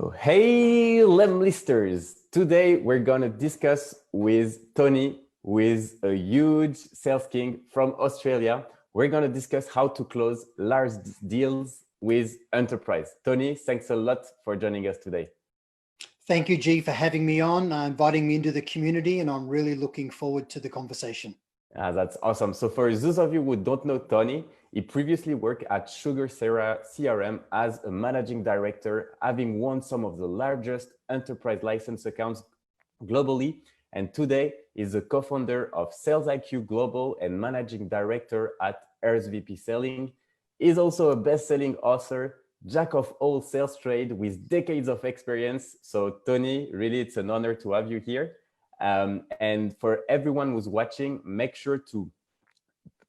So, hey, lemlisters! Today we're going to discuss with Tony, who is a huge sales king from Australia. We're going to discuss how to close large deals with enterprise. Tony, thanks a lot for joining us today. Thank you, G, for having me on, inviting me into the community, and I'm really looking forward to the conversation. That's awesome. So for those of you who don't know Tony, he previously worked at Sugar CRM as a managing director, having won some of the largest enterprise license accounts globally. And today is the co-founder of SalesIQ Global and managing director at RSVP Selling. He's also a best-selling author, jack of all sales trade with decades of experience. So Tony, really, it's an honor to have you here. And for everyone who's watching, make sure to,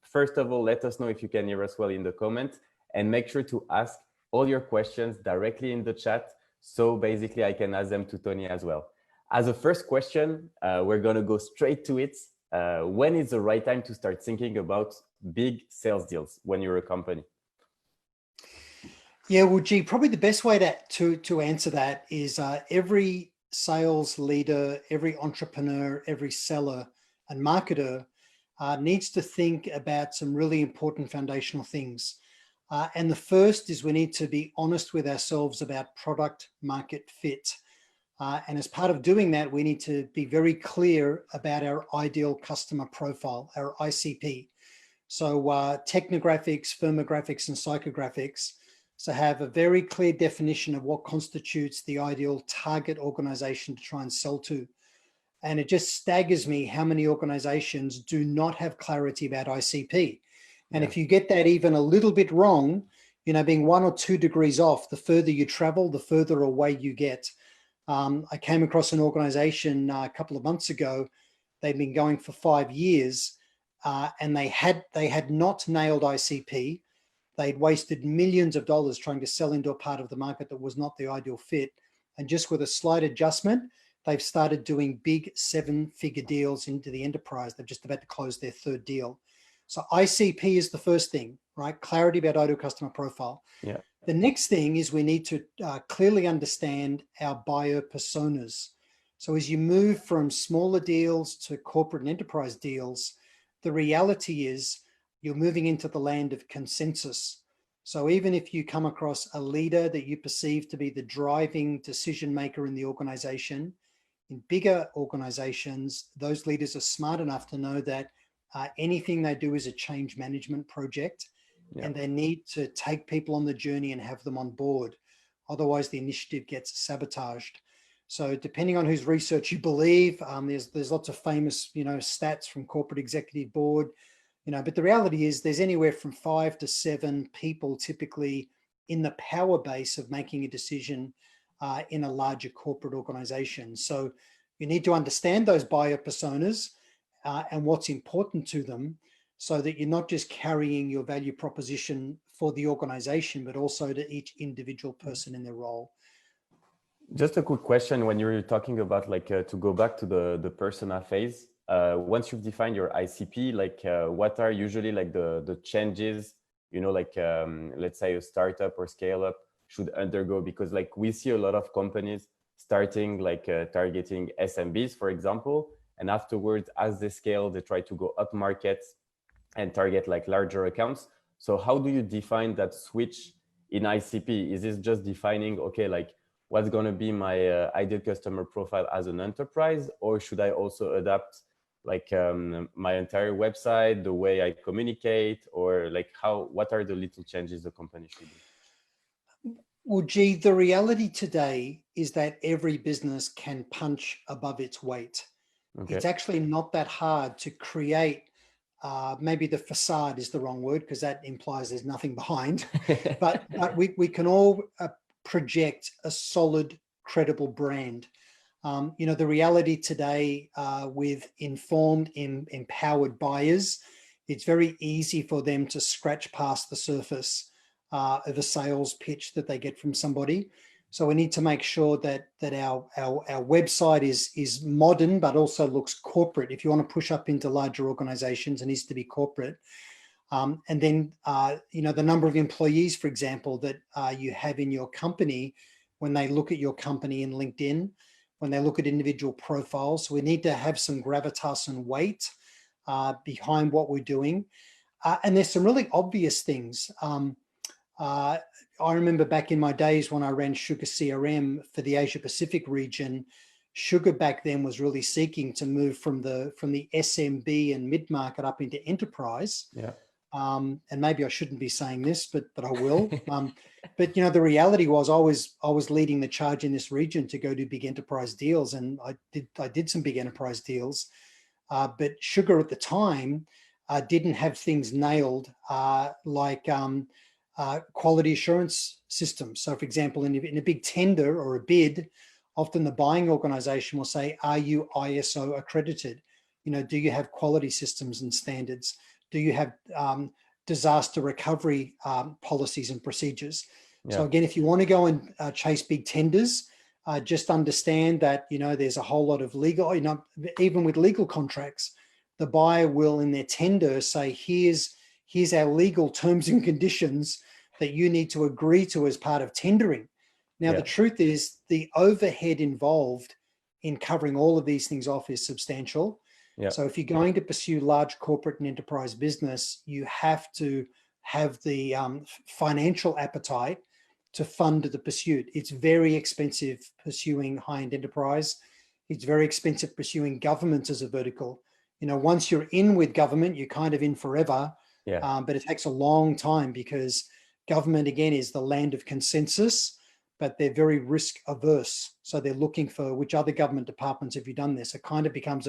first of all, let us know if you can hear us well in the comments, and make sure to ask all your questions directly in the chat. So basically I can ask them to Tony as well. As a first question, we're going to go straight to it. When is the right time to start thinking about big sales deals when you're a company? Yeah, well, G, probably the best way to answer that is every sales leader, every entrepreneur, every seller and marketer needs to think about some really important foundational things. And the first is we need to be honest with ourselves about product market fit. And as part of doing that, we need to be very clear about our ideal customer profile, our ICP. So technographics, firmographics, and psychographics. So have a very clear definition of what constitutes the ideal target organization to try and sell to. And it just staggers me how many organizations do not have clarity about ICP. And if you get that even a little bit wrong, you know, being 1 or 2 degrees off, the further you travel, the further away you get. I came across an organization a couple of months ago. They've been going for 5 years and they had not nailed ICP. They'd wasted millions of dollars trying to sell into a part of the market that was not the ideal fit. And just with a slight adjustment, they've started doing big 7-figure deals into the enterprise. They're just about to close their 3rd deal. So ICP is the first thing, right? Clarity about ideal customer profile. Yeah. The next thing is we need to clearly understand our buyer personas. So as you move from smaller deals to corporate and enterprise deals, the reality is you're moving into the land of consensus. So even if you come across a leader that you perceive to be the driving decision maker in the organization, in bigger organizations, those leaders are smart enough to know that anything they do is a change management project, and they need to take people on the journey and have them on board. Otherwise, the initiative gets sabotaged. So depending on whose research you believe, there's lots of famous, stats from corporate executive board, but the reality is there's anywhere from 5 to 7 people typically in the power base of making a decision in a larger corporate organization. So you need to understand those buyer personas and what's important to them so that you're not just carrying your value proposition for the organization, but also to each individual person in their role. Just a quick question when you're talking about to go back to the persona phase. Once you've defined your ICP, what are usually the changes, let's say a startup or scale up should undergo? Because we see a lot of companies starting targeting SMBs, for example, and afterwards, as they scale, they try to go up markets and target larger accounts. So how do you define that switch in ICP? Is this just defining, okay, what's going to be my ideal customer profile as an enterprise, or should I also adapt my entire website, the way I communicate, or what are the little changes the company should do? Well, G, the reality today is that every business can punch above its weight. Okay. It's actually not that hard to create, maybe the facade is the wrong word because that implies there's nothing behind, but we can all project a solid, credible brand. The reality today with informed, empowered buyers, it's very easy for them to scratch past the surface of a sales pitch that they get from somebody. So we need to make sure that our website is modern, but also looks corporate. If you want to push up into larger organizations, it needs to be corporate. And then, the number of employees, for example, that you have in your company when they look at your company in LinkedIn, when they look at individual profiles. So we need to have some gravitas and weight behind what we're doing. And there's some really obvious things. I remember back in my days when I ran Sugar CRM for the Asia Pacific region, Sugar back then was really seeking to move from the SMB and mid-market up into enterprise. Yeah. And maybe I shouldn't be saying this, but I will. But the reality was I was leading the charge in this region to go do big enterprise deals, and I did some big enterprise deals. But Sugar at the time didn't have things nailed like quality assurance systems. So, for example, in a big tender or a bid, often the buying organization will say, "Are you ISO accredited? Do you have quality systems and standards? Do you have disaster recovery policies and procedures?" Yeah. So again, if you want to go and chase big tenders, just understand that, there's a whole lot of legal, even with legal contracts, the buyer will in their tender say, here's our legal terms and conditions that you need to agree to as part of tendering. Now, the truth is the overhead involved in covering all of these things off is substantial. Yeah. So if you're going to pursue large corporate and enterprise business, you have to have the financial appetite to fund the pursuit. It's very expensive pursuing high-end enterprise. It's very expensive pursuing government as a vertical. Once you're in with government, you're kind of in forever. Yeah. But it takes a long time because government, again, is the land of consensus, but they're very risk averse. So they're looking for which other government departments have you done this. It kind of becomes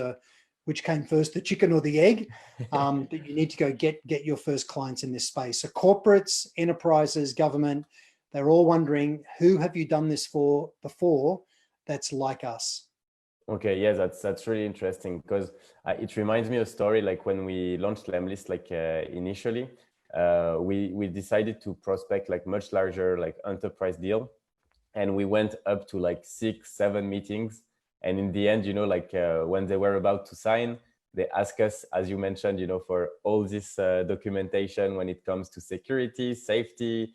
which came first, the chicken or the egg? But you need to go get your first clients in this space. So corporates, enterprises, government, they're all wondering, who have you done this for before that's like us? Okay, yeah, that's really interesting because it reminds me of a story like when we launched lemlist, like initially, we decided to prospect like much larger like enterprise deal, and we went up to like 6-7 meetings, and in the end, like when they were about to sign, they asked us, as you mentioned, for all this documentation when it comes to security, safety,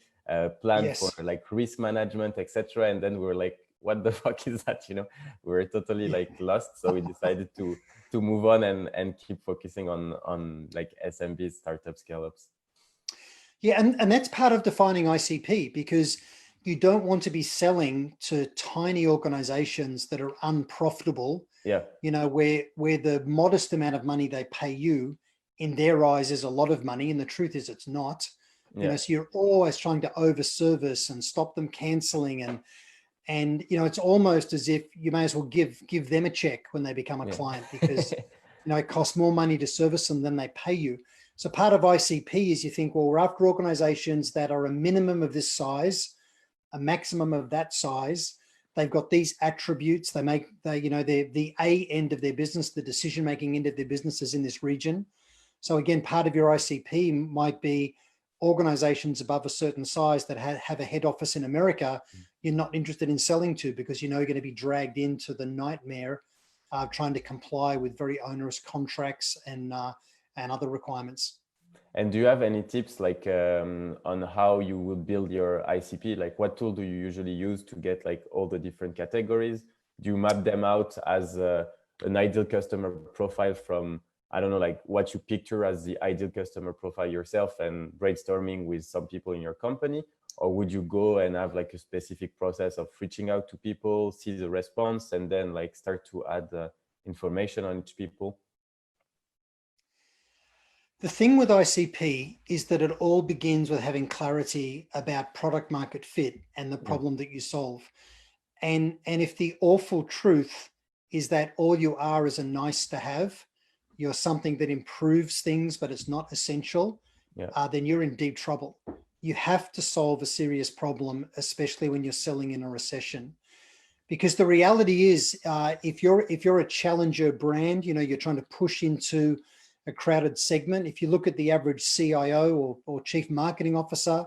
plan Yes. for like risk management, etc. And then we were like, what the fuck is that? We were totally like lost. So we decided to move on and keep focusing on like SMBs, startup scale-ups. Yeah, and that's part of defining ICP, because you don't want to be selling to tiny organizations that are unprofitable. Yeah. Where the modest amount of money they pay you in their eyes is a lot of money, and the truth is it's not. Yeah. So you're always trying to over service and stop them canceling, and it's almost as if you may as well give them a check when they become a client, because it costs more money to service them than they pay you. So part of ICP is you think, well, we're after organizations that are a minimum of this size, a maximum of that size. They've got these attributes. They're the A end of their business, the decision-making end of their business is in this region. So again, part of your ICP might be organizations above a certain size that have a head office in America. You're not interested in selling to, because you're going to be dragged into the nightmare of trying to comply with very onerous contracts and other requirements. And do you have any tips like on how you would build your ICP? Like what tool do you usually use to get like all the different categories? Do you map them out as an ideal customer profile from, I don't know, like what you picture as the ideal customer profile yourself and brainstorming with some people in your company? Or would you go and have like a specific process of reaching out to people, see the response, and then like start to add information on each people? The thing with ICP is that it all begins with having clarity about product market fit and the problem that you solve. And if the awful truth is that all you are is a nice to have, you're something that improves things, but it's not essential, then you're in deep trouble. You have to solve a serious problem, especially when you're selling in a recession. Because the reality is, if you're a challenger brand, you're trying to push into a crowded segment. If you look at the average CIO or chief marketing officer,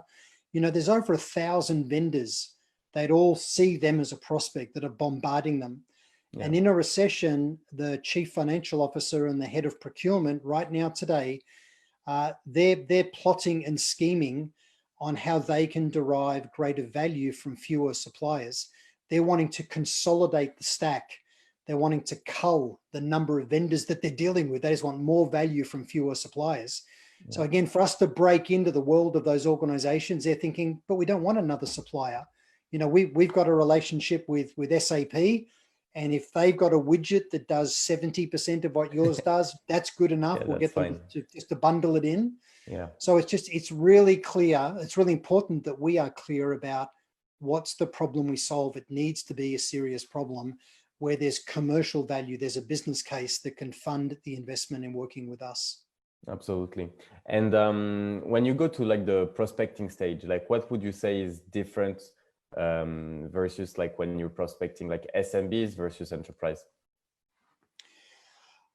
there's over 1,000 vendors. They'd all see them as a prospect that are bombarding them. Yeah. And in a recession, the chief financial officer and the head of procurement right now today, they're plotting and scheming on how they can derive greater value from fewer suppliers. they're wanting to consolidate the stack. They're wanting to cull the number of vendors that they're dealing with. They just want more value from fewer suppliers. Yeah. So again, for us to break into the world of those organizations, they're thinking, but we don't want another supplier. You know, we've got a relationship with SAP, and if they've got a widget that does 70% of what yours does, that's good enough. Yeah, We'll that's get them fine. just to bundle it in. Yeah. So it's really clear. It's really important that we are clear about what's the problem we solve. It needs to be a serious problem where there's commercial value. There's a business case that can fund the investment in working with us. Absolutely. And when you go to like the prospecting stage, like what would you say is different versus like when you're prospecting like SMBs versus enterprise?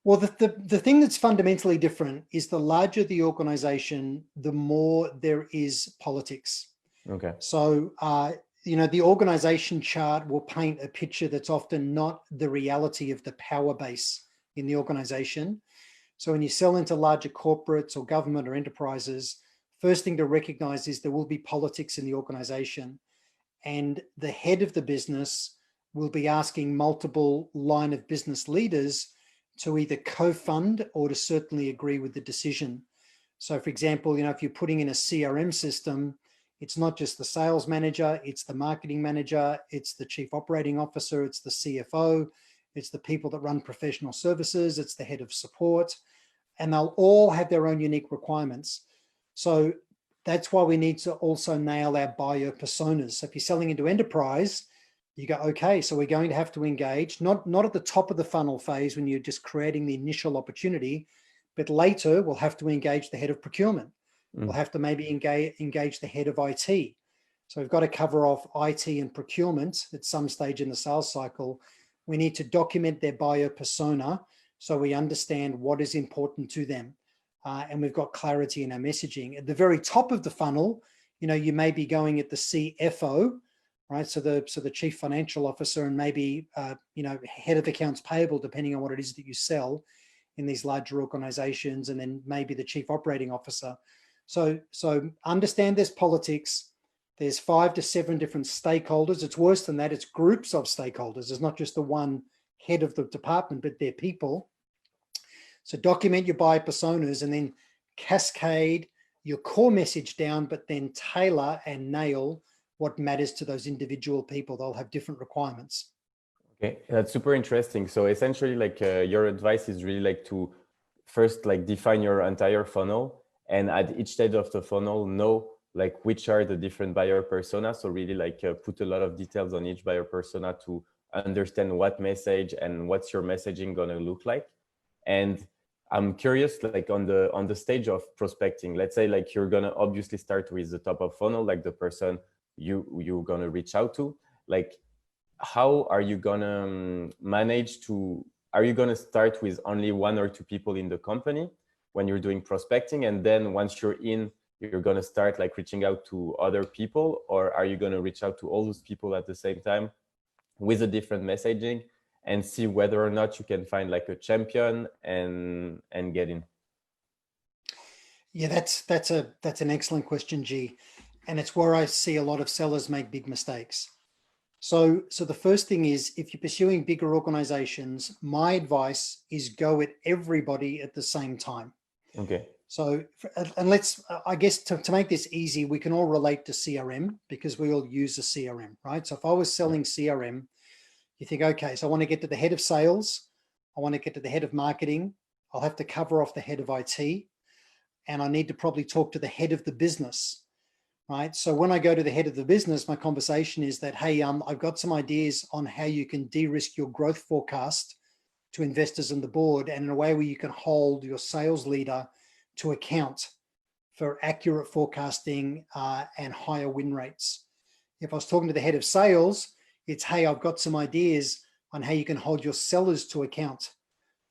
Well, the thing that's fundamentally different is the larger the organization, the more there is politics. Okay. So, you know, the organization chart will paint a picture that's often not the reality of the power base in the organization. So when you sell into larger corporates or government or enterprises, first thing to recognize is there will be politics in the organization, and the head of the business will be asking multiple line of business leaders to either co-fund or to certainly agree with the decision. So for example, you know, if you're putting in a CRM system, it's not just the sales manager, it's the marketing manager, it's the chief operating officer, it's the CFO, it's the people that run professional services, it's the head of support, and they'll all have their own unique requirements. So that's why we need to also nail our buyer personas. So if you're selling into enterprise, you go, okay, so we're going to have to engage, not at the top of the funnel phase when you're just creating the initial opportunity, but later we'll have to engage the head of procurement. We'll have to maybe engage the head of IT. So we've got to cover off IT and procurement at some stage in the sales cycle. We need to document their buyer persona so we understand what is important to them. And we've got clarity in our messaging. At the very top of the funnel, you know, you may be going at the CFO, right? So the chief financial officer and maybe, you know, head of accounts payable, depending on what it is that you sell in these larger organizations, and then maybe the chief operating officer. So understand there's politics. There's 5 to 7 different stakeholders. It's worse than that. It's groups of stakeholders. It's not just the one head of the department, but they're people. So document your buyer personas and then cascade your core message down, but then tailor and nail what matters to those individual people. They'll have different requirements. Okay, that's super interesting. So essentially, like your advice is really like to first like define your entire funnel, and at each stage of the funnel, know like which are the different buyer personas. So really like put a lot of details on each buyer persona to understand what message and what's your messaging gonna look like. And I'm curious, like on the stage of prospecting, let's say like you're gonna obviously start with the top of funnel, like the person you're gonna reach out to. Like, how are you gonna manage to? Are you gonna start with only 1 or 2 people in the company when you're doing prospecting, and then once you're in, you're gonna start like reaching out to other people, or are you gonna reach out to all those people at the same time with a different messaging and see whether or not you can find like a champion and get in? Yeah, that's an excellent question, G. And it's where I see a lot of sellers make big mistakes. So the first thing is, if you're pursuing bigger organizations, my advice is go at everybody at the same time. Okay. So, and let's, I guess to make this easy, we can all relate to CRM because we all use a CRM, right? So if I was selling CRM, you think, okay, so I want to get to the head of sales. I want to get to the head of marketing. I'll have to cover off the head of IT, and I need to probably talk to the head of the business, right? So when I go to the head of the business, my conversation is that, hey, I've got some ideas on how you can de-risk your growth forecast to investors and the board, and in a way where you can hold your sales leader to account for accurate forecasting and higher win rates. If I was talking to the head of sales, it's, hey, I've got some ideas on how you can hold your sellers to account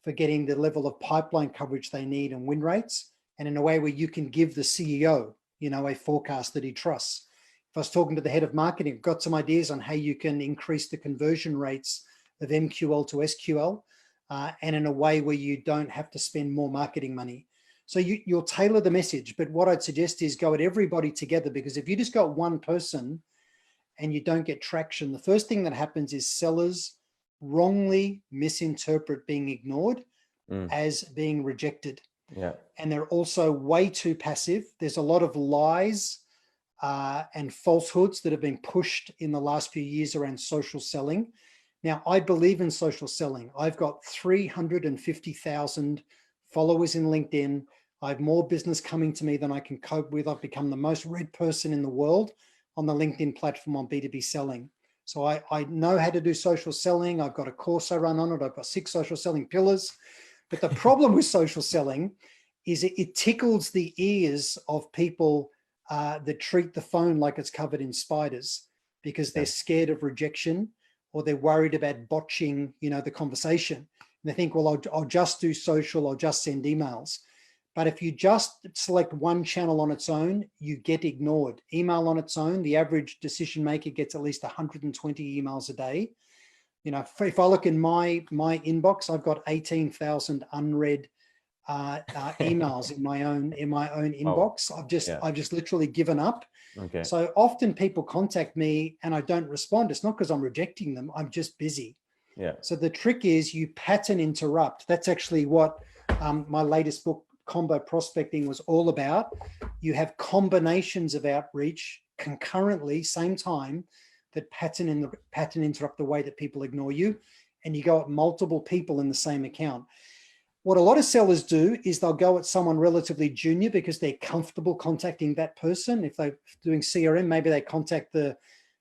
for getting the level of pipeline coverage they need and win rates, and in a way where you can give the CEO, you know, a forecast that he trusts. If I was talking to the head of marketing, I've got some ideas on how you can increase the conversion rates of MQL to SQL, and in a way where you don't have to spend more marketing money. So you'll tailor the message, but what I'd suggest is go at everybody together, because if you just got one person and you don't get traction, the first thing that happens is sellers wrongly misinterpret being ignored as being rejected. Yeah. And they're also way too passive. There's a lot of lies and falsehoods that have been pushed in the last few years around social selling. Now, I believe in social selling. I've got 350,000 followers in LinkedIn. I have more business coming to me than I can cope with. I've become the most read person in the world on the LinkedIn platform on B2B selling. So I know how to do social selling. I've got a course I run on it. I've got 6 social selling pillars. But the problem with social selling is it tickles the ears of people that treat the phone like it's covered in spiders because they're scared of rejection, or they're worried about botching, the conversation. And they think, well, I'll just do social, I'll just send emails. But if you just select one channel on its own, you get ignored. Email on its own, the average decision maker gets at least 120 emails a day. If I look in my inbox, I've got 18,000 unread emails in my own inbox. I've just literally given up. Okay. So often people contact me and I don't respond. It's not because I'm rejecting them. I'm just busy. Yeah. So the trick is you pattern interrupt. That's actually what my latest book, Combo Prospecting, was all about. You have combinations of outreach concurrently, same time, that pattern interrupt the way that people ignore you, and you go at multiple people in the same account. What a lot of sellers do is they'll go at someone relatively junior because they're comfortable contacting that person. If they're doing CRM, maybe they contact the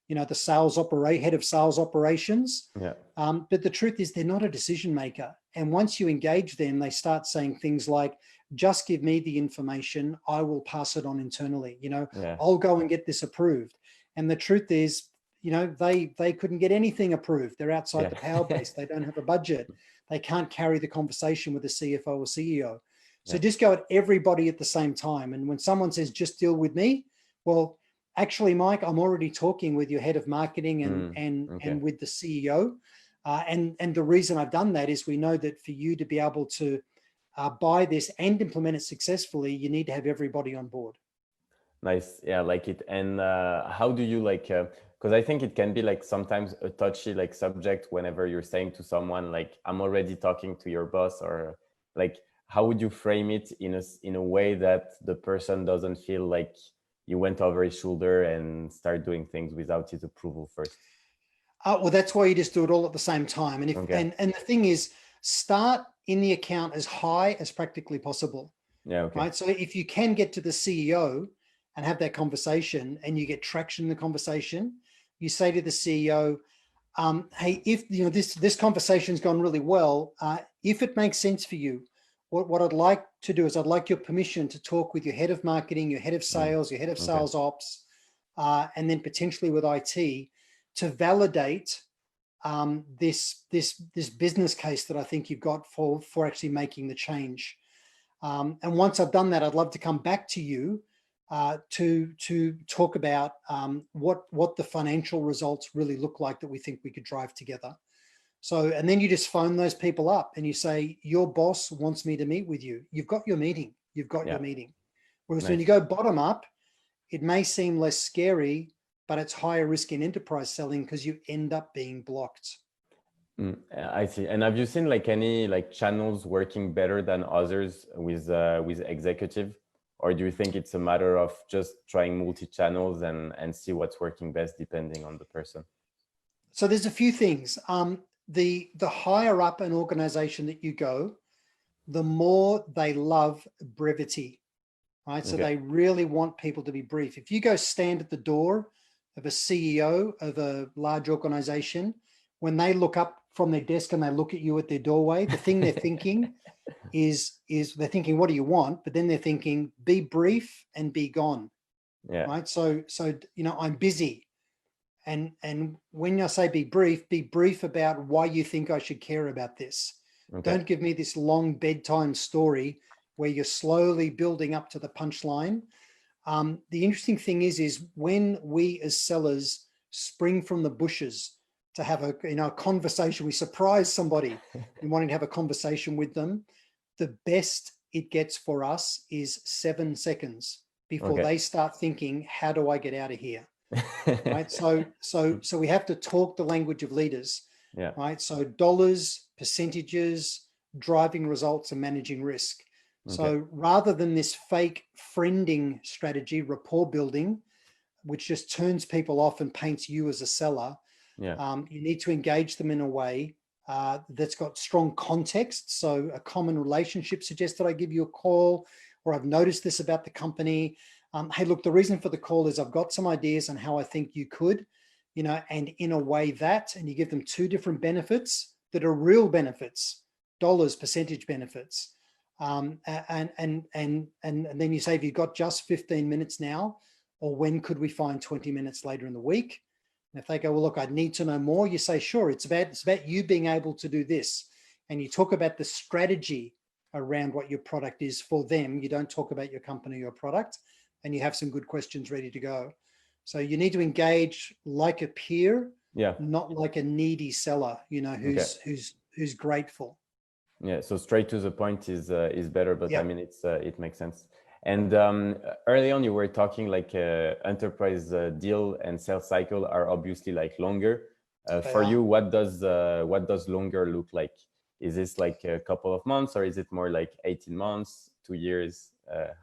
head of sales operations. Yeah. But the truth is they're not a decision maker. And once you engage them, they start saying things like, just give me the information, I will pass it on internally. I'll go and get this approved. And the truth is, they couldn't get anything approved. They're outside the power base. They don't have a budget. They can't carry the conversation with the CFO or CEO. So just go at everybody at the same time. And when someone says, just deal with me, well, actually, Mike, I'm already talking with your head of marketing and with the CEO. And the reason I've done that is we know that for you to be able to buy this and implement it successfully, you need to have everybody on board. Nice. Yeah, I like it. And how do you because I think it can be sometimes a touchy subject whenever you're saying to someone I'm already talking to your boss, or how would you frame it in a way that the person doesn't feel like you went over his shoulder and start doing things without his approval first? Well, that's why you just do it all at the same time. And and the thing is, start in the account as high as practically possible. Yeah. Okay. Right. So if you can get to the CEO and have that conversation and you get traction in the conversation, you say to the CEO, hey, if this conversation's gone really well, if it makes sense for you, what I'd like to do is I'd like your permission to talk with your head of marketing, your head of sales, your head of sales ops, and then potentially with IT to validate this business case that I think you've got for actually making the change. And once I've done that, I'd love to come back to you to talk about what the financial results really look like that we think we could drive together. So, and then you just phone those people up and you say, your boss wants me to meet with you. You've got your meeting. You've got your meeting. Whereas when you go bottom up, it may seem less scary, but it's higher risk in enterprise selling because you end up being blocked. I see. And have you seen any channels working better than others with executive? Or do you think it's a matter of just trying multi-channels and see what's working best depending on the person? So there's a few things. The higher up an organization that you go, the more they love brevity, right? So they really want people to be brief. If you go stand at the door of a CEO of a large organization, when they look up from their desk and they look at you at their doorway, the thing they're thinking is they're thinking, what do you want? But then they're thinking, be brief and be gone. Yeah. Right. So, I'm busy. And when I say be brief about why you think I should care about this. Okay. Don't give me this long bedtime story where you're slowly building up to the punchline. The interesting thing is when we as sellers spring from the bushes to have a conversation, we surprise somebody and wanting to have a conversation with them, the best it gets for us is 7 seconds before they start thinking, how do I get out of here? right? So we have to talk the language of leaders, Yeah. right? So dollars, percentages, driving results, and managing risk. Okay. So rather than this fake friending strategy, rapport building, which just turns people off and paints you as a seller, Yeah. you need to engage them in a way that's got strong context. So a common relationship suggests that I give you a call, or I've noticed this about the company. Hey, look, the reason for the call is I've got some ideas on how I think you could, and in a way that, and you give them two different benefits that are real benefits, dollars, percentage benefits. And then you say, have you got just 15 minutes now? Or when could we find 20 minutes later in the week? And if they go, well, look, I need to know more, you say, sure, it's about you being able to do this. And you talk about the strategy around what your product is for them. You don't talk about your company or product, and you have some good questions ready to go. So you need to engage like a peer, Yeah. not like a needy seller, Okay. who's grateful. Yeah, so straight to the point is better, but I Yeah, mean it makes sense. And early on, you were talking like enterprise deal and sales cycle are obviously like longer. they For are. you, what does longer look like? Is this like a couple of months, or is it more like 18 months, 2 years?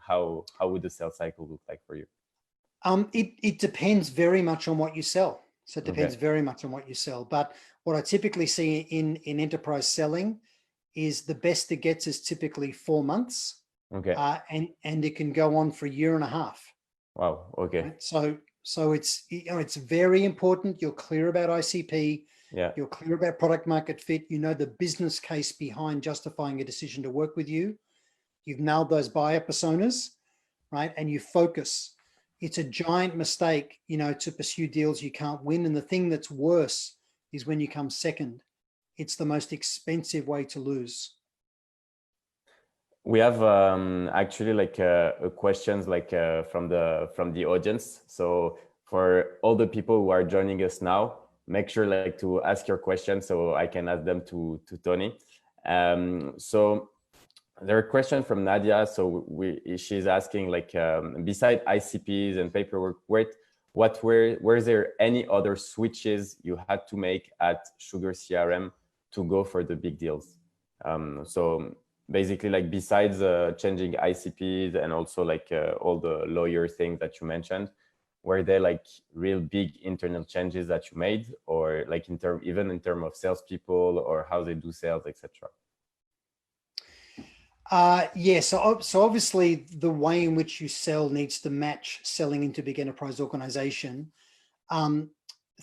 How would the sales cycle look like for you? It depends very much on what you sell. So it Okay. depends very much on what you sell. But what I typically see in enterprise selling is the best it gets is typically 4 months, Okay. and it can go on for a year and a half. Wow. Okay. Right? So it's very important. You're clear about ICP. Yeah. You're clear about product market fit. You know the business case behind justifying a decision to work with you. You've nailed those buyer personas, right? And you focus. It's a giant mistake, to pursue deals you can't win. And the thing that's worse is when you come second. It's the most expensive way to lose. We have actually like questions like from the audience. So for all the people who are joining us now, make sure like to ask your questions so I can ask them to Tony. So there are a question from Nadia. So she's asking like beside ICPs and paperwork, were there any other switches you had to make at Sugar CRM to go for the big deals? So basically like besides changing ICPs and also like all the lawyer things that you mentioned, were there like real big internal changes that you made, or like even in term of salespeople or how they do sales, etc.? Yeah, so obviously the way in which you sell needs to match selling into big enterprise organization.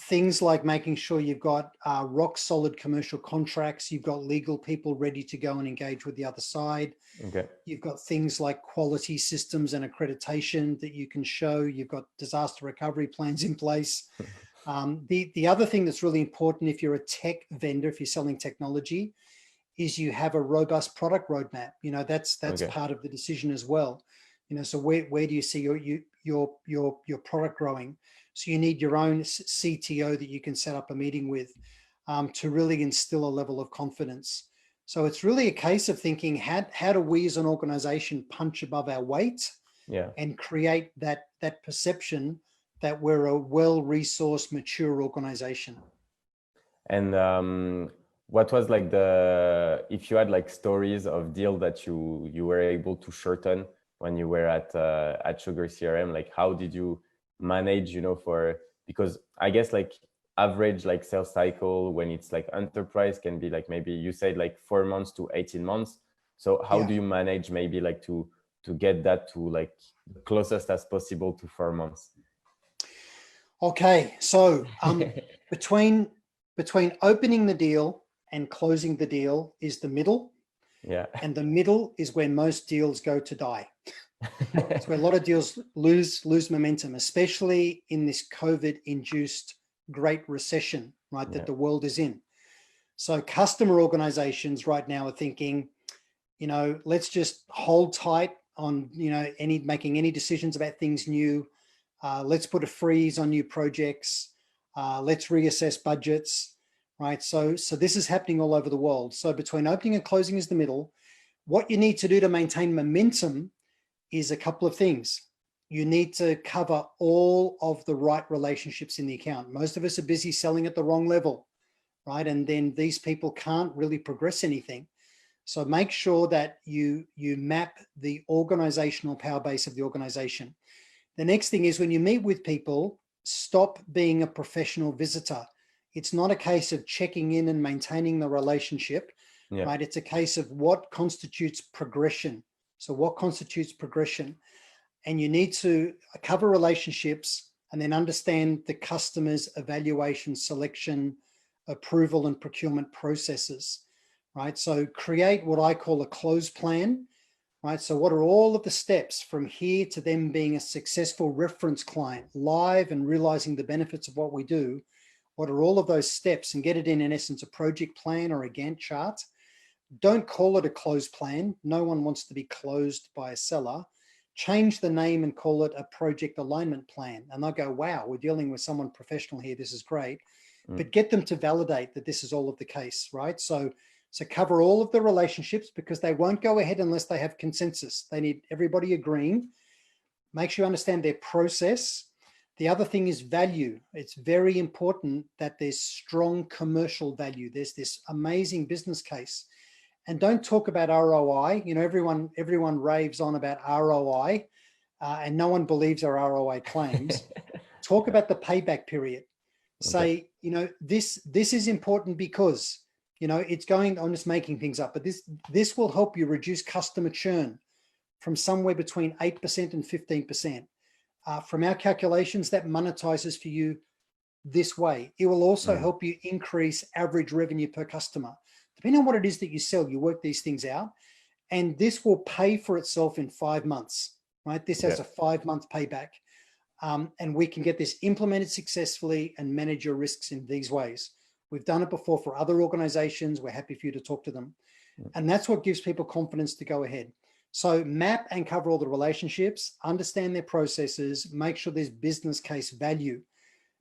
Things like making sure you've got rock solid commercial contracts, you've got legal people ready to go and engage with the other side. Okay. You've got things like quality systems and accreditation that you can show. You've got disaster recovery plans in place. The other thing that's really important if you're a tech vendor, if you're selling technology, is you have a robust product roadmap. That's Okay. part of the decision as well. So where do you see your product growing? So you need your own CTO that you can set up a meeting with to really instill a level of confidence. So it's really a case of thinking, how do we as an organization punch above our weight Yeah. and create that perception that we're a well-resourced, mature organization. And what was like if you had like stories of deal that you were able to shorten when you were at Sugar CRM, like how did you manage, because I guess like average like sales cycle when it's like enterprise can be like, maybe you said like 4 months to 18 months. So how do you manage maybe like to get that to like the closest as possible to 4 months? Okay, so between opening the deal and closing the deal is the middle. Yeah. And the middle is where most deals go to die. It's where a lot of deals lose momentum, especially in this COVID-induced Great Recession, right, that the world is in. So customer organizations right now are thinking, let's just hold tight on, making any decisions about things new. Let's put a freeze on new projects. Let's reassess budgets, right? So this is happening all over the world. So between opening and closing is the middle. What you need to do to maintain momentum is a couple of things. you need to cover all of the right relationships in the account. Most of us are busy selling at the wrong level, right? And then these people can't really progress anything. So make sure that you map the organizational power base of the organization. The next thing is, when you meet with people, stop being a professional visitor. It's not a case of checking in and maintaining the relationship, Yeah. right? It's a case of what constitutes progression. So what constitutes progression? And you need to cover relationships and then understand the customer's evaluation, selection, approval, and procurement processes, right? So create what I call a close plan, right? So what are all of the steps from here to them being a successful reference client, live and realizing the benefits of what we do? What are all of those steps? And get it in essence, a project plan or a Gantt chart. Don't call it a closed plan. No one wants to be closed by a seller. Change the name and call it a project alignment plan. And they'll go, wow, we're dealing with someone professional here. This is great. But get them to validate that this is all of the case, right? So cover all of the relationships, because they won't go ahead unless they have consensus. They need everybody agreeing. Make sure you understand their process. The other thing is value. It's very important that there's strong commercial value. There's this amazing business case. And don't talk about ROI. You know, everyone raves on about ROI, and no one believes our ROI claims. Talk about the payback period. Say, you know, this is important because, you know, it's going, I'm just making things up, but this will help you reduce customer churn from somewhere between 8% and 15%. From our calculations, that monetizes for you this way. It will also help you increase average revenue per customer. Depending on what it is that you sell, you work these things out, and this will pay for itself in 5 months, right? This has a 5-month payback. And we can get this implemented successfully and manage your risks in these ways. We've done it before for other organizations. We're happy for you to talk to them. And that's what gives people confidence to go ahead. So map and cover all the relationships, understand their processes, make sure there's business case value.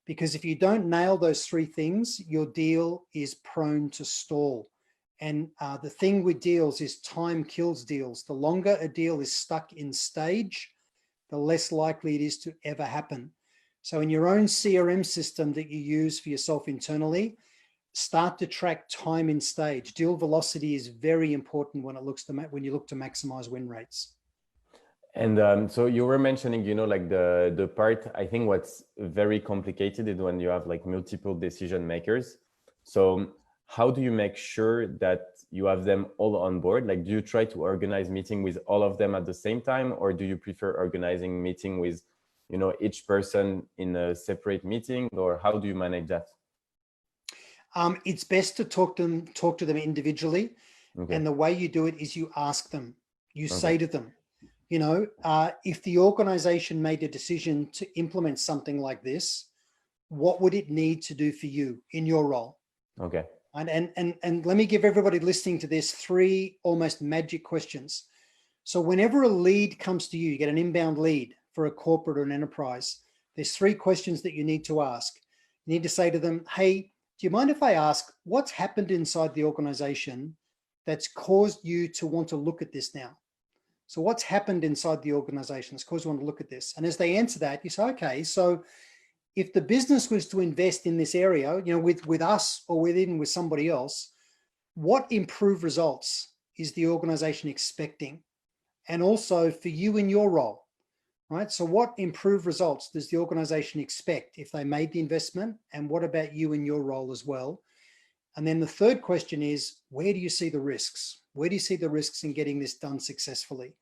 Because if you don't nail those 3 things, your deal is prone to stall. And the thing with deals is time kills deals. The longer a deal is stuck in stage, the less likely it is to ever happen. So in your own CRM system that you use for yourself internally, start to track time in stage. Deal velocity is very important when you look to maximize win rates. And so you were mentioning, you know, like the part, I think what's very complicated is when you have like multiple decision makers. So how do you make sure that you have them all on board? Like, do you try to organize meeting with all of them at the same time, or do you prefer organizing meeting with, you know, each person in a separate meeting, or how do you manage that? It's best to talk to them individually. And the way you do it is you ask them, you say to them, you know, if the organization made a decision to implement something like this, what would it need to do for you in your role? And let me give everybody listening to this 3 almost magic questions. So whenever a lead comes to you, you get an inbound lead for a corporate or an enterprise, there's 3 questions that you need to ask. You need to say to them, hey, do you mind if I ask what's happened inside the organization that's caused you to want to look at this now? So what's happened inside the organization that's caused you to want to look at this? And as they answer that, you say, okay, so if the business was to invest in this area, you know, with us or even with somebody else, what improved results is the organization expecting? And also for you in your role, right? So what improved results does the organization expect if they made the investment? And what about you in your role as well? And then the third question is, where do you see the risks? Where do you see the risks in getting this done successfully?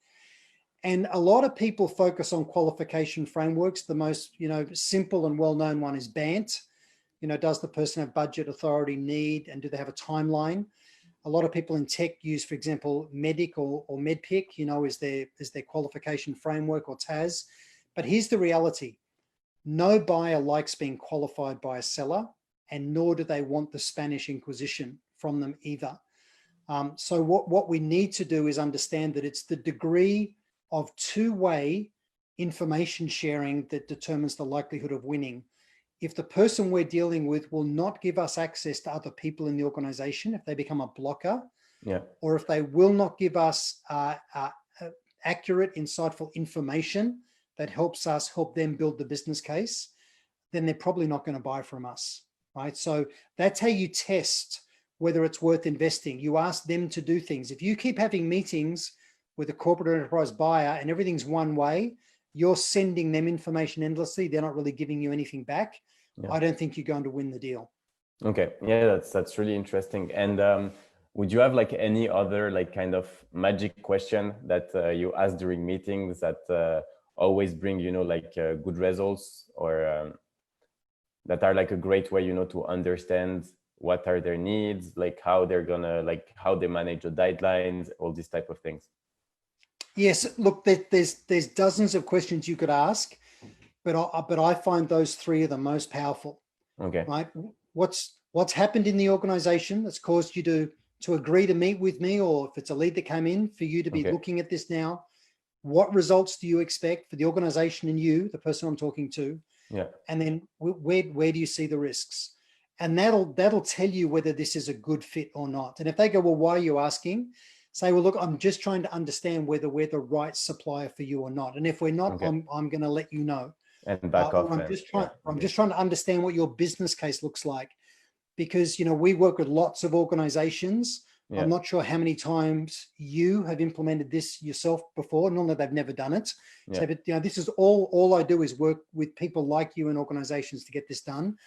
And a lot of people focus on qualification frameworks. The most, you know, simple and well-known one is BANT. You know, does the person have budget, authority, need, and do they have a timeline? A lot of people in tech use, for example, MEDDIC or MEDPIC, you know, is their qualification framework, or TAS. But here's the reality. No buyer likes being qualified by a seller, and nor do they want the Spanish Inquisition from them either. So what we need to do is understand that it's the degree of 2-way information sharing that determines the likelihood of winning. If the person we're dealing with will not give us access to other people in the organization, if they become a blocker, or if they will not give us accurate, insightful information that helps us help them build the business case, then they're probably not going to buy from us, right? So that's how you test whether it's worth investing. You ask them to do things. If you keep having meetings with a corporate or enterprise buyer and everything's one way, you're sending them information endlessly. They're not really giving you anything back. Yeah. I don't think you're going to win the deal. Okay, yeah, that's really interesting. And would you have like any other like kind of magic question that you ask during meetings that always bring, you know, like good results, or that are like a great way, you know, to understand what are their needs, like how they're gonna, like how they manage the deadlines, all these type of things? Yes, look, there's dozens of questions you could ask, but I find those three are the most powerful. Okay. Right? What's happened in the organization that's caused you to agree to meet with me, or if it's a lead that came in for you to be looking at this now, what results do you expect for the organization and you, the person I'm talking to? Yeah. And then where do you see the risks? And that'll tell you whether this is a good fit or not. And if they go, well, why are you asking? Say, well, look, I'm just trying to understand whether we're the right supplier for you or not. And if we're not, I'm going to let you know. And back off. I'm just trying to understand what your business case looks like, because, you know, we work with lots of organizations. Yeah. I'm not sure how many times you have implemented this yourself before. Normally they've never done it. Yeah. So, but you know, this is all I do is work with people like you in organizations to get this done.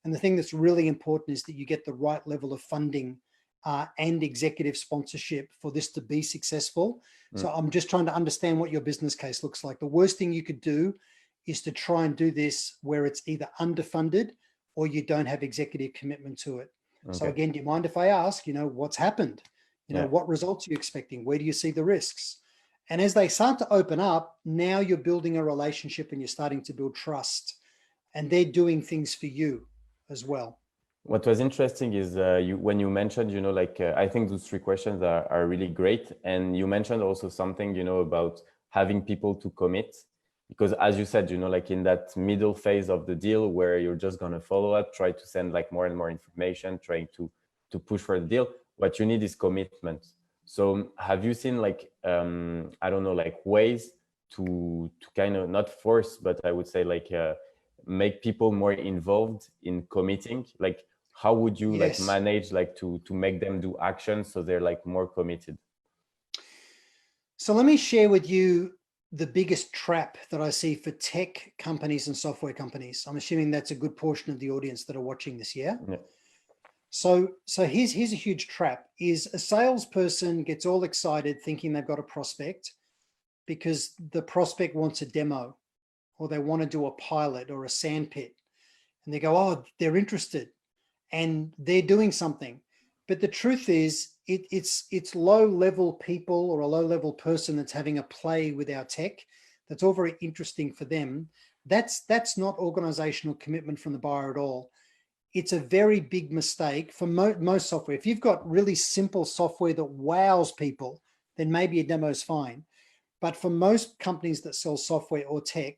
And the thing that's really important is that you get the right level of funding and executive sponsorship for this to be successful. So I'm just trying to understand what your business case looks like. The worst thing you could do is to try and do this where it's either underfunded or you don't have executive commitment to it. Okay. So again, do you mind if I ask, you know, what's happened? You know, what results are you expecting? Where do you see the risks? And as they start to open up, now you're building a relationship and you're starting to build trust, and they're doing things for you as well. What was interesting is when you mentioned, you know, like I think those three questions are really great. And you mentioned also something, you know, about having people to commit, because as you said, you know, like in that middle phase of the deal where you're just going to follow up, try to send like more and more information, trying to push for the deal, what you need is commitment. So have you seen like, I don't know, like ways to kind of not force, but I would say like make people more involved in committing? Like, how would you like manage like to make them do action so they're like more committed? So let me share with you the biggest trap that I see for tech companies and software companies. I'm assuming that's a good portion of the audience that are watching this, yeah? So here's a huge trap. Is a salesperson gets all excited thinking they've got a prospect because the prospect wants a demo, or they want to do a pilot or a sandpit, and they go, oh, they're interested and they're doing something. But the truth is, it's low-level people or a low-level person that's having a play with our tech. That's all very interesting for them. That's not organizational commitment from the buyer at all. It's a very big mistake for most software. If you've got really simple software that wows people, then maybe a demo is fine. But for most companies that sell software or tech,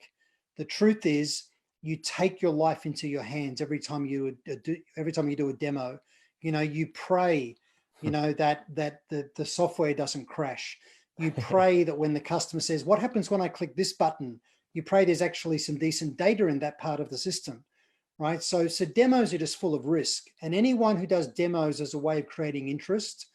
the truth is you take your life into your hands every time you do a demo. You know, you pray, you know, that the software doesn't crash. You pray that when the customer says, what happens when I click this button? You pray there's actually some decent data in that part of the system, right? So demos are just full of risk. And anyone who does demos as a way of creating interest,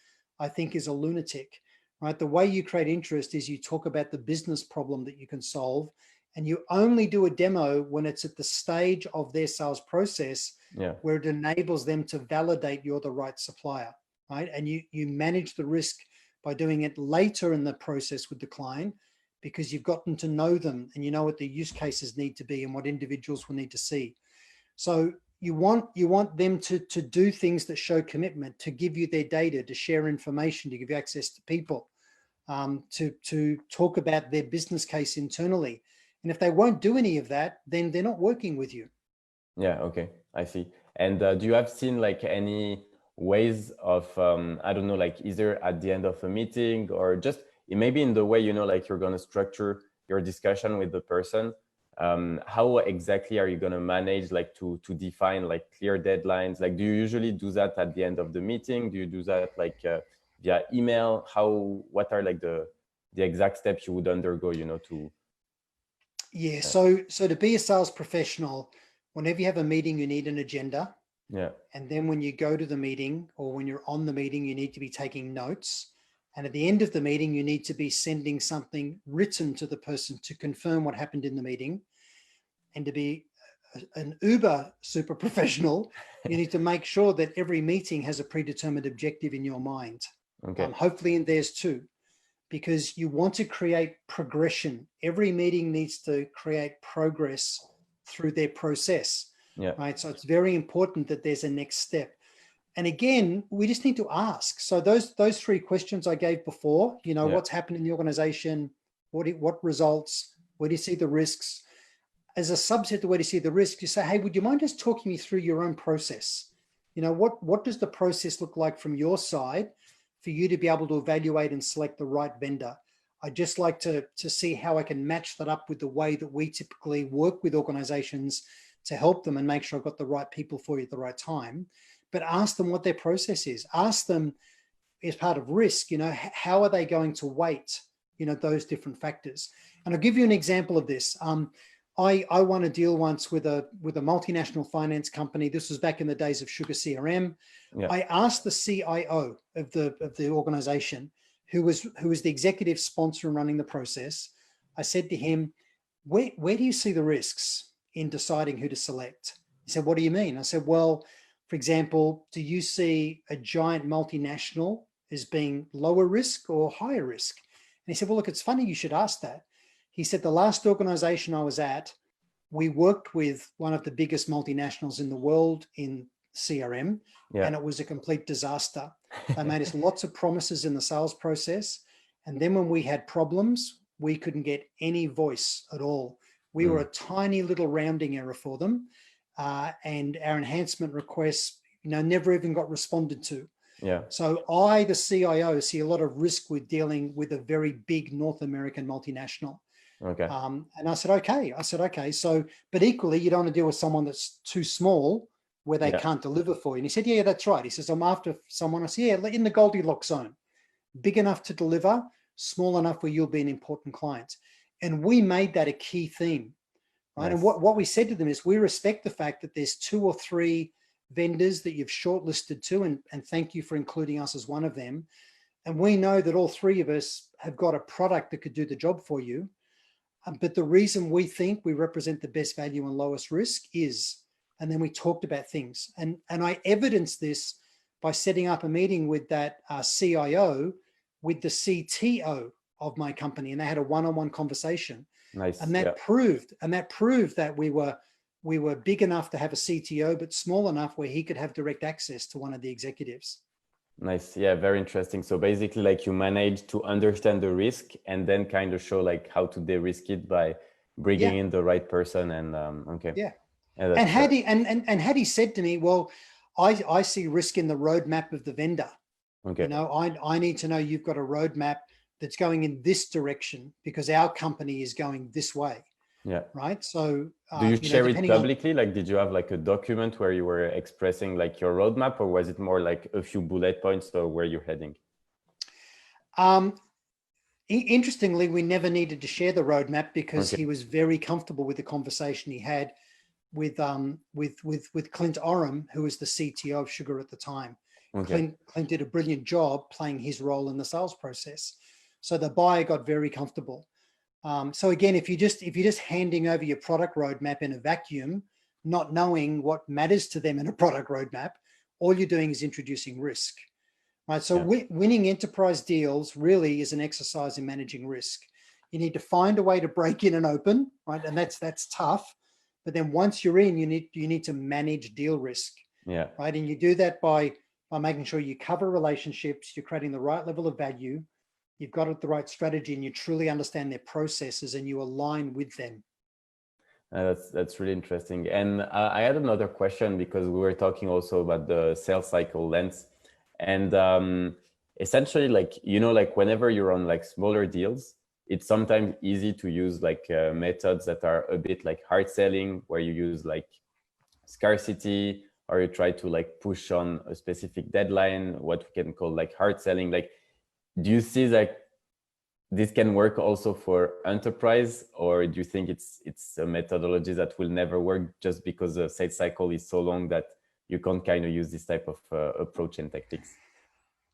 I think is a lunatic, right? The way you create interest is you talk about the business problem that you can solve, and you only do a demo when it's at the stage of their sales process where it enables them to validate you're the right supplier, right? And you manage the risk by doing it later in the process with the client, because you've gotten to know them and you know what the use cases need to be and what individuals will need to see. So you want them to do things that show commitment, to give you their data, to share information, to give you access to people, to talk about their business case internally. And if they won't do any of that, then they're not working with you. Yeah, okay, I see. And do you have seen like any ways of, I don't know, like either at the end of a meeting or just maybe in the way, you know, like you're going to structure your discussion with the person, how exactly are you going to manage like to define like clear deadlines? Like, do you usually do that at the end of the meeting? Do you do that like via email? What are like the exact steps you would undergo, you know, to... Yeah. So to be a sales professional, whenever you have a meeting, you need an agenda. Yeah. And then when you go to the meeting or when you're on the meeting, you need to be taking notes. And at the end of the meeting, you need to be sending something written to the person to confirm what happened in the meeting. And to be an uber super professional, you need to make sure that every meeting has a predetermined objective in your mind. Okay. Hopefully in theirs too, because you want to create progression. Every meeting needs to create progress through their process, Yeah. right? So it's very important that there's a next step. And again, we just need to ask. So those three questions I gave before, Yeah. what's happened in the organization, what results, where do you see the risks? As a subset to where do you see the risk, you say, hey, would you mind just talking me through your own process? What does the process look like from your side for you to be able to evaluate and select the right vendor? I'd just like to see how I can match that up with the way that we typically work with organizations to help them and make sure I've got the right people for you at the right time. But ask them what their process is. Ask them as part of risk, how are they going to weight, those different factors? And I'll give you an example of this. I won a deal once with a multinational finance company. This was back in the days of Sugar CRM. Yeah. I asked the CIO of the organization, who was the executive sponsor and running the process. I said to him, where do you see the risks in deciding who to select? He said, what do you mean? I said, well, for example, do you see a giant multinational as being lower risk or higher risk? And he said, well, look, it's funny you should ask that. He said, the last organization I was at, we worked with one of the biggest multinationals in the world in CRM, and it was a complete disaster. They made us lots of promises in the sales process. And then when we had problems, we couldn't get any voice at all. We were a tiny little rounding error for them. And our enhancement requests, never even got responded to. Yeah. So I, the CIO, see a lot of risk with dealing with a very big North American multinational. Okay. And I said, okay. So, but equally, you don't want to deal with someone that's too small where they can't deliver for you. And he said, yeah, that's right. He says, I'm after someone. I said, yeah, in the Goldilocks zone, big enough to deliver, small enough where you'll be an important client. And we made that a key theme, right? Nice. And what we said to them is, we respect the fact that there's 2 or 3 vendors that you've shortlisted to, and thank you for including us as one of them. And we know that all 3 of us have got a product that could do the job for you. But the reason we think we represent the best value and lowest risk is, and then we talked about things. And I evidenced this by setting up a meeting with that CIO, with the CTO of my company, and they had a one-on-one conversation. Nice. And that proved that we were big enough to have a CTO, but small enough where he could have direct access to one of the executives. Nice. Yeah, very interesting. So basically, like, you manage to understand the risk and then kind of show like how to de-risk it by bringing in the right person. And okay. Yeah. And Hadi said to me, well, I see risk in the roadmap of the vendor. Okay. I need to know you've got a roadmap that's going in this direction because our company is going this way. Yeah. Right. So do you share it publicly? Like, did you have like a document where you were expressing like your roadmap, or was it more like a few bullet points or where you're heading? Interestingly, we never needed to share the roadmap because he was very comfortable with the conversation he had with Clint Oram, who was the CTO of Sugar at the time. Clint did a brilliant job playing his role in the sales process. So the buyer got very comfortable. So again, if you're just handing over your product roadmap in a vacuum, not knowing what matters to them in a product roadmap, all you're doing is introducing risk, right? So winning enterprise deals really is an exercise in managing risk. You need to find a way to break in and open, right? And that's tough. But then once you're in, you need to manage deal risk, right? And you do that by making sure you cover relationships, you're creating the right level of value, you've got the right strategy, and you truly understand their processes and you align with them. That's really interesting. And I had another question, because we were talking also about the sales cycle length. And essentially, like, like whenever you're on like smaller deals, it's sometimes easy to use like methods that are a bit like hard selling, where you use like scarcity, or you try to like push on a specific deadline, what we can call like hard selling. Like, do you see like this can work also for enterprise, or do you think it's a methodology that will never work just because the sales cycle is so long that you can't kind of use this type of approach and tactics?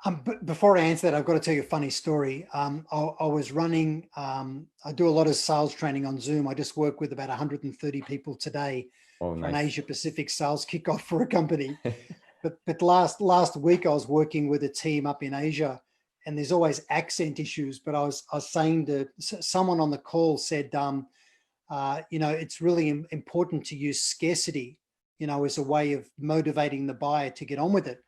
But before I answer that, I've got to tell you a funny story. I was running, I do a lot of sales training on Zoom. I just work with about 130 people today Oh, for an nice. Asia Pacific sales kickoff for a company. But last week I was working with a team up in Asia, and there's always accent issues. But I was saying to someone on the call said, it's really important to use scarcity, as a way of motivating the buyer to get on with it.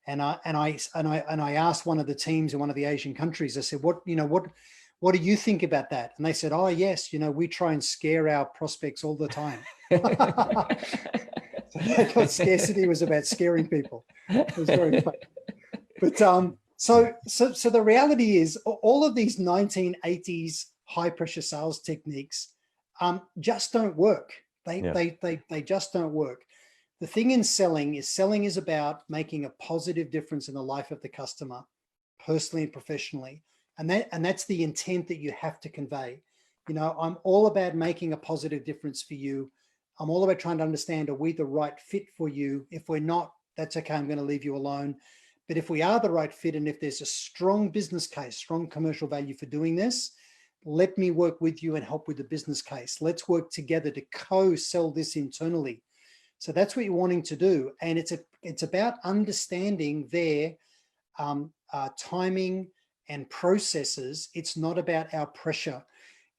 And I asked one of the teams in one of the Asian countries, I said, what do you think about that? And they said, oh yes, we try and scare our prospects all the time. So I thought scarcity was about scaring people. It was very funny. But so the reality is all of these 1980s high pressure sales techniques just don't work. They just don't work. The thing in selling is about making a positive difference in the life of the customer, personally and professionally. And that's the intent that you have to convey. I'm all about making a positive difference for you. I'm all about trying to understand, are we the right fit for you? If we're not, that's okay, I'm going to leave you alone. But if we are the right fit, and if there's a strong business case, strong commercial value for doing this, let me work with you and help with the business case. Let's work together to co-sell this internally. So that's what you're wanting to do. And it's about understanding their timing and processes. It's not about our pressure.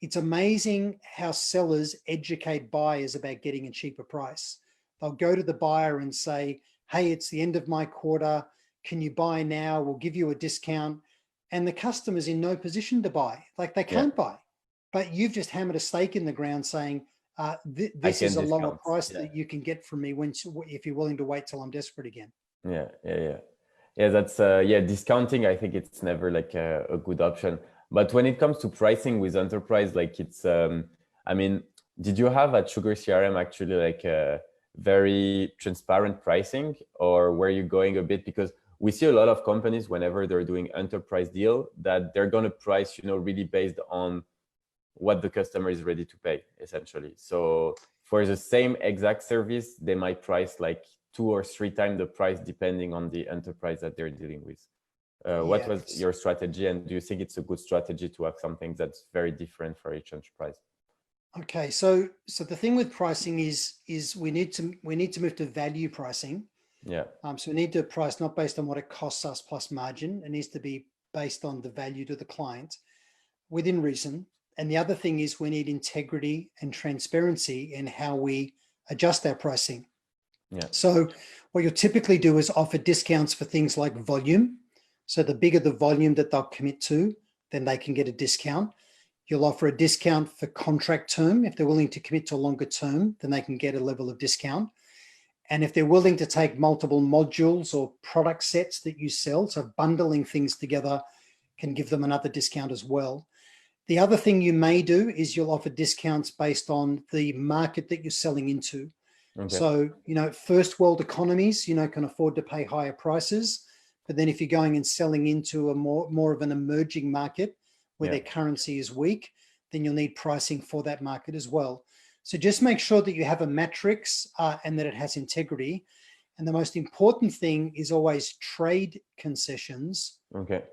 It's amazing how sellers educate buyers about getting a cheaper price. They'll go to the buyer and say, hey, it's the end of my quarter. Can you buy now? We'll give you a discount. And the customer's in no position to buy. Like, they can't buy. But you've just hammered a stake in the ground saying, this is a lower price that you can get from me if you're willing to wait till I'm desperate again. Yeah, that's discounting. I think it's never like a good option. But when it comes to pricing with enterprise, like it's did you have at Sugar CRM actually like a very transparent pricing, or were you going a bit, because we see a lot of companies whenever they're doing enterprise deal that they're going to price really based on what the customer is ready to pay, essentially. So for the same exact service, they might price like 2 or 3 times the price depending on the enterprise that they're dealing with. What was your strategy, and do you think it's a good strategy to have something that's very different for each enterprise? Okay, so the thing with pricing is we need to move to value pricing. So we need to price not based on what it costs us plus margin. It needs to be based on the value to the client within reason. And the other thing is we need integrity and transparency in how we adjust our pricing. So what you'll typically do is offer discounts for things like volume. So the bigger the volume that they'll commit to, then they can get a discount. You'll offer a discount for contract term. If they're willing to commit to a longer term, then they can get a level of discount. And if they're willing to take multiple modules or product sets that you sell, so bundling things together can give them another discount as well. The other thing you may do is you'll offer discounts based on the market that you're selling into. So, first world economies, can afford to pay higher prices. But then if you're going and selling into a more of an emerging market where their currency is weak, then you'll need pricing for that market as well. So just make sure that you have a matrix and that it has integrity. And the most important thing is always trade concessions.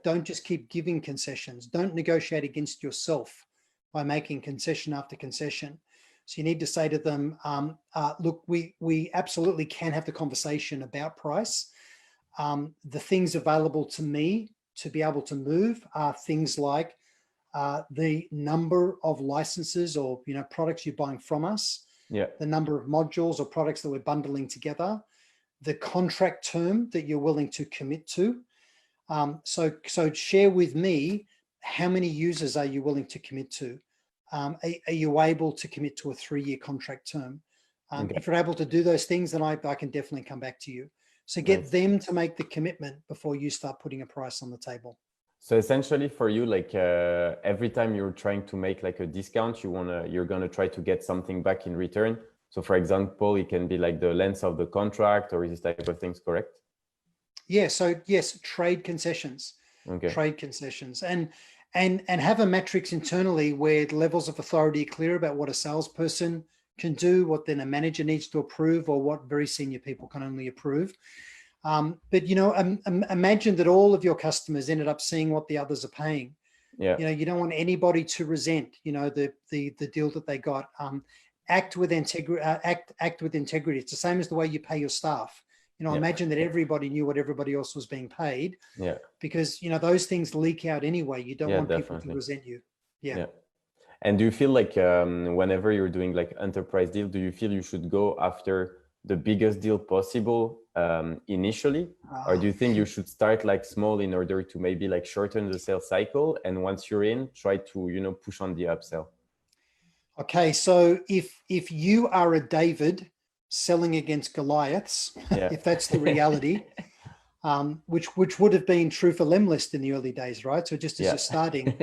Don't just keep giving concessions. Don't negotiate against yourself by making concession after concession. So you need to say to them, look, we absolutely can have the conversation about price. The things available to me to be able to move are things like the number of licenses or products you're buying from us, the number of modules or products that we're bundling together, the contract term that you're willing to commit to. So share with me, how many users are you willing to commit to? Are you able to commit to a 3-year contract term? If you're able to do those things, then I can definitely come back to you. So get them to make the commitment before you start putting a price on the table. So essentially for you, like every time you're trying to make like a discount, you're gonna try to get something back in return. So for example, it can be like the length of the contract or this type of things, correct? Yeah, so yes, trade concessions. Trade concessions. And and have a matrix internally where the levels of authority are clear about what a salesperson can do, what then a manager needs to approve, or what very senior people can only approve. But imagine that all of your customers ended up seeing what the others are paying. Yeah. You don't want anybody to resent, the deal that they got. Act with integrity. Act with integrity. It's the same as the way you pay your staff. Imagine that everybody knew what everybody else was being paid. Yeah. Because those things leak out anyway. You don't want people to resent you. Yeah. And do you feel like whenever you're doing like enterprise deal, do you feel you should go after the biggest deal possible initially, or do you think you should start like small in order to maybe like shorten the sales cycle, and once you're in, try to push on the upsell? Okay, so if you are a David selling against Goliaths, if that's the reality, which would have been true for lemlist in the early days, right? So just as you're starting,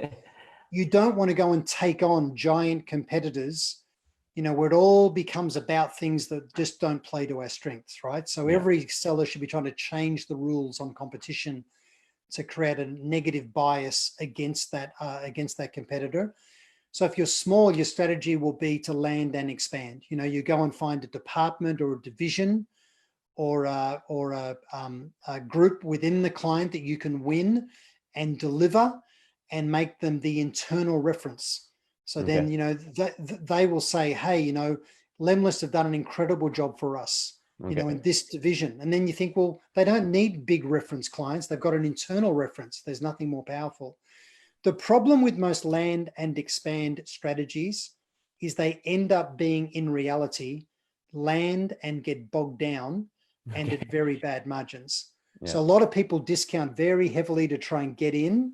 you don't want to go and take on giant competitors, where it all becomes about things that just don't play to our strengths, right? So every seller should be trying to change the rules on competition to create a negative bias against that competitor. So if you're small, your strategy will be to land and expand. You go and find a department or a division or a group within the client that you can win and deliver and make them the internal reference. So then, they will say, hey, lemlist have done an incredible job for us, in this division. And then you think, well, they don't need big reference clients. They've got an internal reference. There's nothing more powerful. The problem with most land and expand strategies is they end up being, in reality, land and get bogged down and at very bad margins. So a lot of people discount very heavily to try and get in.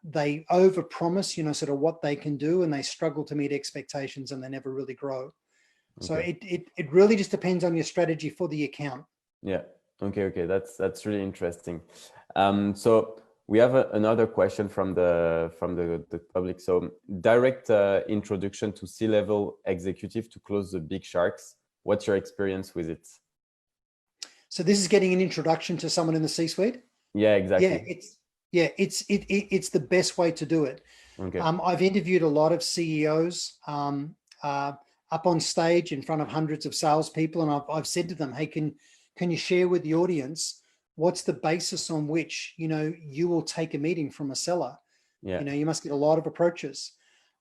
They overpromise, sort of what they can do, and they struggle to meet expectations, and they never really grow. So it really just depends on your strategy for the account. Yeah. Okay. That's really interesting. So we have another question from the public. So direct introduction to C-level executive to close the big sharks. What's your experience with it? So this is getting an introduction to someone in the C-suite? Yeah, exactly. It's the best way to do it. Okay. I've interviewed a lot of CEOs up on stage in front of hundreds of salespeople, and I've said to them, hey, can you share with the audience what's the basis on which you will take a meeting from a seller? You must get a lot of approaches,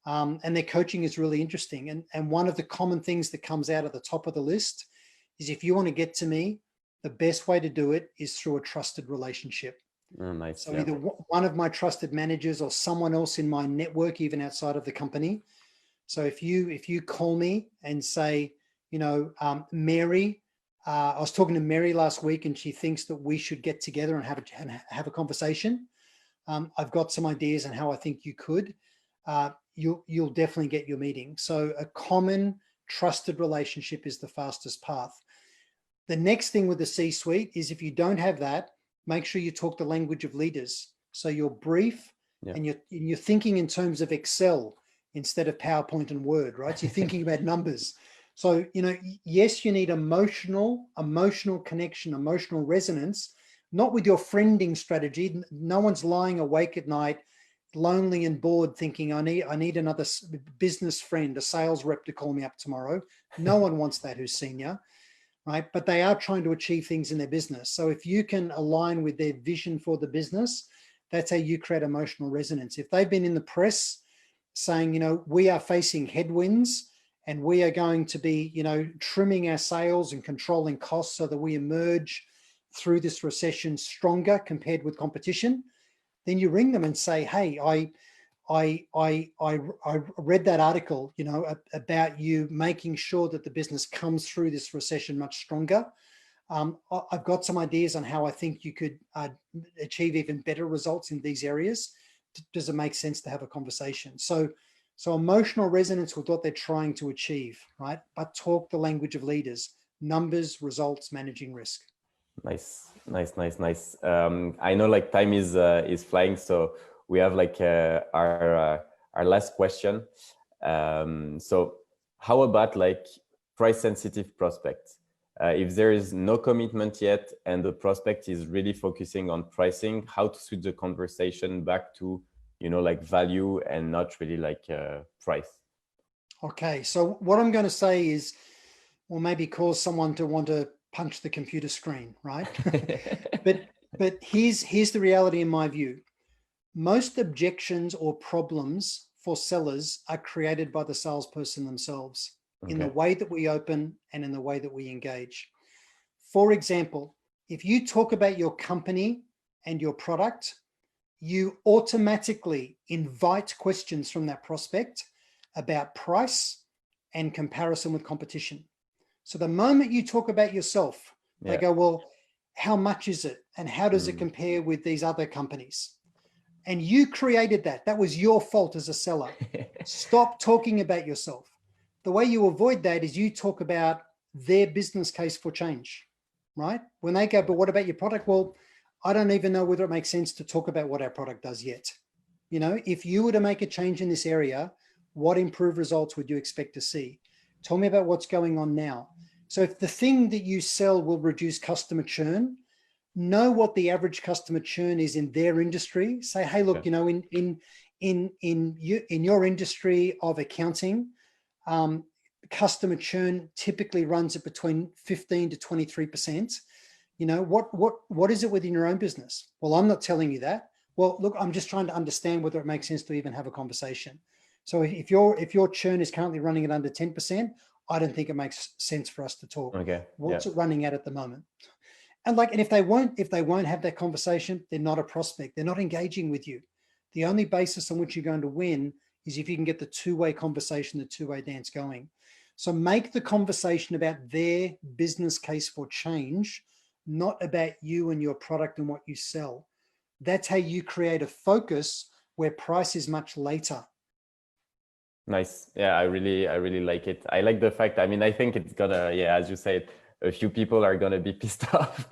and their coaching is really interesting. And one of the common things that comes out at the top of the list is, if you want to get to me, the best way to do it is through a trusted relationship. Oh, nice. So either one of my trusted managers or someone else in my network, even outside of the company. So if you call me and say, Mary, I was talking to Mary last week, and she thinks that we should get together and have a conversation. I've got some ideas on how I think you could. You'll definitely get your meeting. So a common trusted relationship is the fastest path. The next thing with the C-suite is, if you don't have that, make sure you talk the language of leaders. So you're brief and you're thinking in terms of Excel instead of PowerPoint and Word, right? So you're thinking about numbers. So, yes, you need emotional connection, emotional resonance, not with your friending strategy. No one's lying awake at night, lonely and bored, thinking, I need another business friend, a sales rep to call me up tomorrow. No one wants that who's senior, right? But they are trying to achieve things in their business. So if you can align with their vision for the business, that's how you create emotional resonance. If they've been in the press saying, we are facing headwinds, and we are going to be, trimming our sales and controlling costs so that we emerge through this recession stronger compared with competition, then you ring them and say, hey, I read that article, about you making sure that the business comes through this recession much stronger. I've got some ideas on how I think you could achieve even better results in these areas. Does it make sense to have a conversation? So emotional resonance with what they're trying to achieve, right? But talk the language of leaders, numbers, results, managing risk. Nice. I know like time is flying, so we have like our last question. So how about like price sensitive prospects? If there is no commitment yet and the prospect is really focusing on pricing, how to switch the conversation back to, like value and not really like price. Okay, so what I'm going to say is, or maybe cause someone to want to punch the computer screen, right? but here's the reality in my view. Most objections or problems for sellers are created by the salesperson themselves in the way that we open and in the way that we engage. For example, if you talk about your company and your product, you automatically invite questions from that prospect about price and comparison with competition. So the moment you talk about yourself, they go, well, how much is it? And how does it compare with these other companies? And you created that. That was your fault as a seller. Stop talking about yourself. The way you avoid that is you talk about their business case for change, right? When they go, but what about your product? Well, I don't even know whether it makes sense to talk about what our product does yet. If you were to make a change in this area, what improved results would you expect to see? Tell me about what's going on now. So if the thing that you sell will reduce customer churn, know what the average customer churn is in their industry. Say, hey, look, in your industry of accounting, customer churn typically runs at between 15 to 23%. What is it within your own business? Well, I'm not telling you that. Well, look, I'm just trying to understand whether it makes sense to even have a conversation. So if your churn is currently running at under 10%, I don't think it makes sense for us to talk. What's it running at the moment? And if they won't have that conversation, they're not a prospect. They're not engaging with you. The only basis on which you're going to win is if you can get the two-way conversation, the two-way dance going. So make the conversation about their business case for change, not about you and your product and what you sell. That's how you create a focus where price is much later. Nice. Yeah, I really like it. I like the fact, I think it's gonna, as you said, a few people are gonna be pissed off,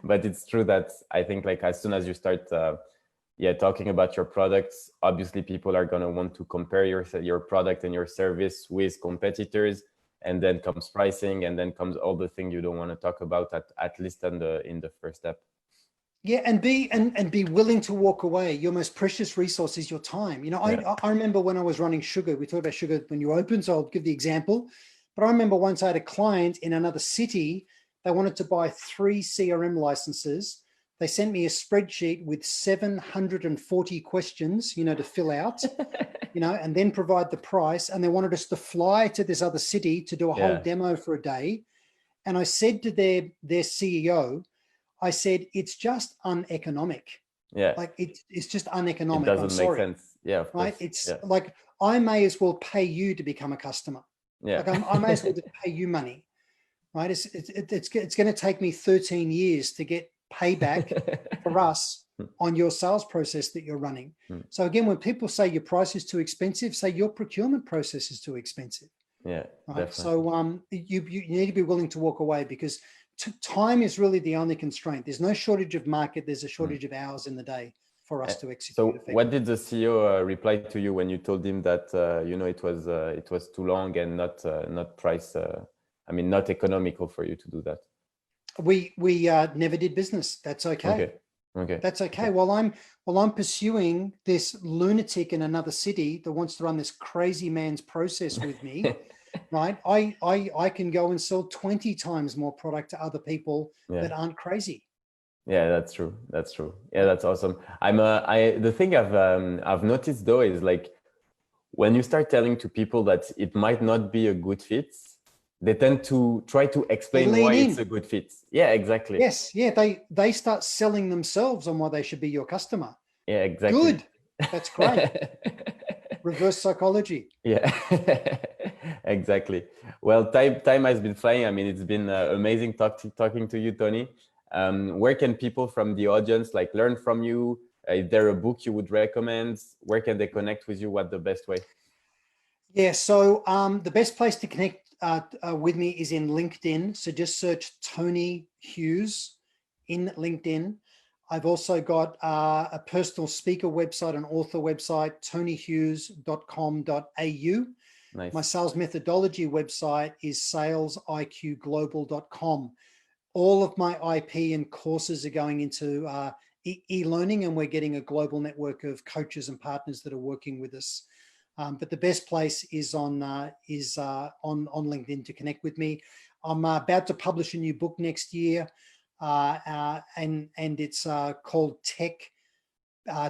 but it's true that I think as soon as you start talking about your products, obviously people are gonna want to compare your product and your service with competitors, and then comes pricing, and then comes all the things you don't want to talk about at least in the first step. Yeah, and be willing to walk away. Your most precious resource is your time. I remember when I was running Sugar, we talked about Sugar when you open, so I'll give the example. But I remember once I had a client in another city, they wanted to buy 3 CRM licenses. They sent me a spreadsheet with 740 questions, to fill out, and then provide the price. And they wanted us to fly to this other city to do a whole demo for a day. And I said to their CEO, I said, it's just uneconomic. Yeah. It's just uneconomic. It doesn't make sense. Yeah. Of right. course. It's I may as well pay you to become a customer. Yeah. I may as well just pay you money. Right. It's going to take me 13 years to get payback for us on your sales process that you're running. So again, when people say your price is too expensive, say your procurement process is too expensive. Yeah. Right. Definitely. So you need to be willing to walk away, because time is really the only constraint. There's no shortage of market. There's a shortage of hours in the day for us to execute. So what did the CEO reply to you when you told him that it was too long and not price? Not economical for you to do that? We never did business. That's okay. Okay. That's okay. While I'm pursuing this lunatic in another city that wants to run this crazy man's process with me, right? I can go and sell 20 times more product to other people that aren't crazy. Yeah, that's true. Yeah, that's awesome. The thing I've noticed though is when you start telling to people that it might not be a good fit, they tend to try to explain why it's a good fit. Yeah, exactly. Yes. Yeah. They start selling themselves on why they should be your customer. Yeah, exactly. Good. That's great. Reverse psychology. Yeah, exactly. Well, time has been flying. It's been amazing talking to you, Tony. Where can people from the audience learn from you? Is there a book you would recommend? Where can they connect with you? What's the best way? Yeah, so the best place to connect with me is in LinkedIn. So just search Tony Hughes in LinkedIn. I've also got a personal speaker website, an author website, tonyhughes.com.au. Nice. My sales methodology website is SalesIQ Global.com. All of my IP and courses are going into e-learning, and we're getting a global network of coaches and partners that are working with us. But the best place is on LinkedIn to connect with me. I'm about to publish a new book next year, and it's called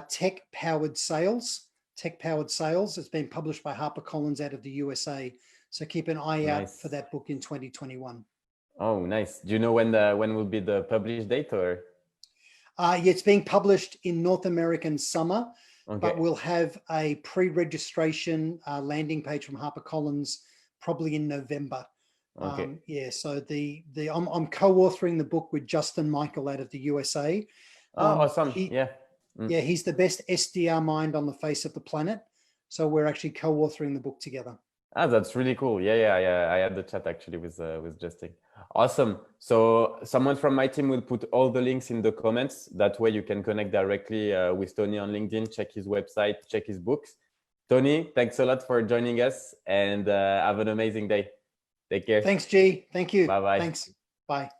Tech-Powered Sales. Tech-Powered Sales. It's been published by HarperCollins out of the USA. So keep an eye out for that book in 2021. Oh, nice. Do you know when will be the published date, or? Yeah, it's being published in North American summer, Okay. but we'll have a pre-registration landing page from HarperCollins probably in November. Okay. Yeah, so I'm co-authoring the book with Justin Michael out of the USA. Oh, awesome. Yeah. Yeah, he's the best SDR mind on the face of the planet. So we're actually co-authoring the book together. Ah, that's really cool. Yeah. I had the chat actually with Justin. Awesome. So someone from my team will put all the links in the comments. That way you can connect directly with Tony on LinkedIn, check his website, check his books. Tony, thanks a lot for joining us, and have an amazing day. Take care. Thanks, G. Thank you. Bye-bye. Thanks. Bye.